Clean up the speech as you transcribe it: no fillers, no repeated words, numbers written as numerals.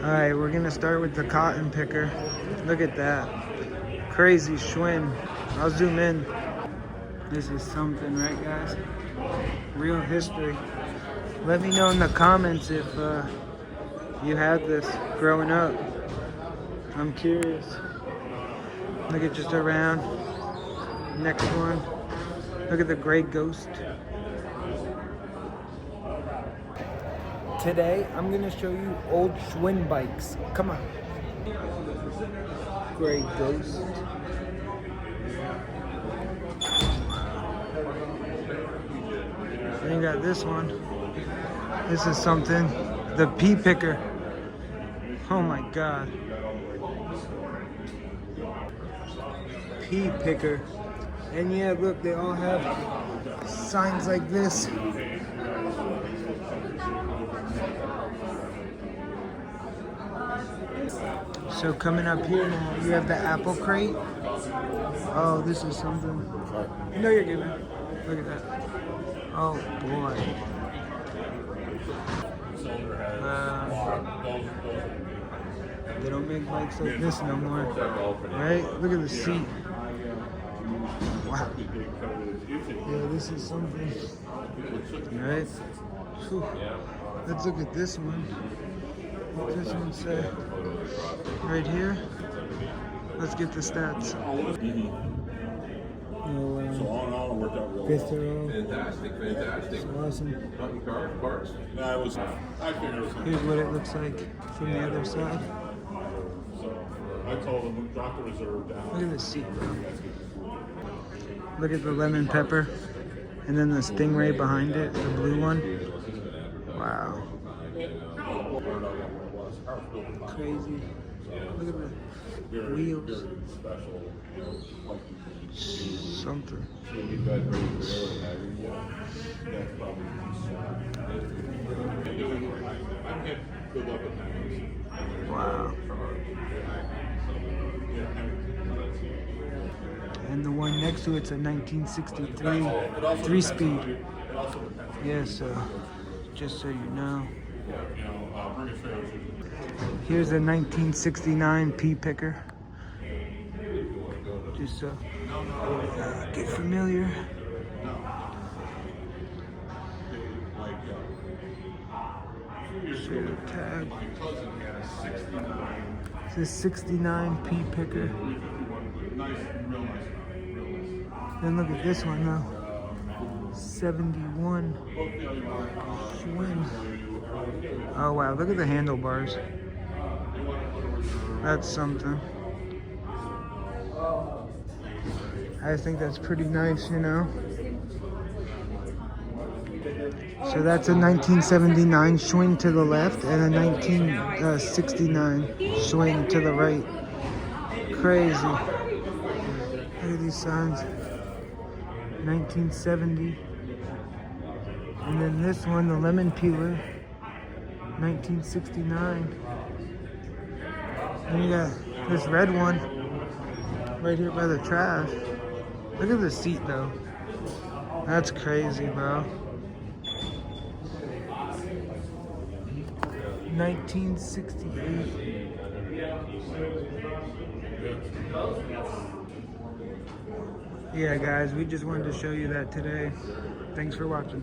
Alright, we're gonna start with the cotton picker. Look at that. Crazy Schwinn. I'll zoom in. This is something, right guys? Real history. Let me know in the comments if you had this growing up. I'm curious. Look at just around. Next one. Look at the gray ghost. Today, I'm gonna show you old Schwinn bikes. Come on. Gray ghost. Then you got this one. This is something. The pea picker. Oh my God. Pea picker. And yeah, look, they all have signs like this. So coming up here now, you have the apple crate. Oh, this is something. No, you're good, man. Look at that. Oh boy. They don't make bikes like this no more, right? Look at the seat. Wow. Yeah, this is something, right? Whew. Let's look at this one. What's this one say? Right here. Let's get the stats. So all in all, it worked out really well. Fantastic. It's awesome. Parts. No, I figured it was Here's what it looks like from the other side. So I told them, drop the reserve down. Look at the seat, bro. Look at the lemon pepper. And then the stingray behind it, the blue one. Wow. Crazy. Look at the wheels. Something. Wow. And the one next to it's a 1963 3-speed. Yeah, so just so you know. Here's a 1969 pea picker. Just so get familiar. Show the tag. It's a 69 pea picker. Then look at this one though. 71 Schwinn. Oh wow, look at the handlebars. That's something. I think that's pretty nice, you know. So that's a 1979 Schwinn to the left and a 1969 Schwinn to the right. Crazy. Look at these signs. 1970. And then this one, the lemon peeler, 1969. And you got this red one right here by the trash. Look at the seat though. That's crazy, bro. 1968. Yeah, guys, we just wanted to show you that today. Thanks for watching.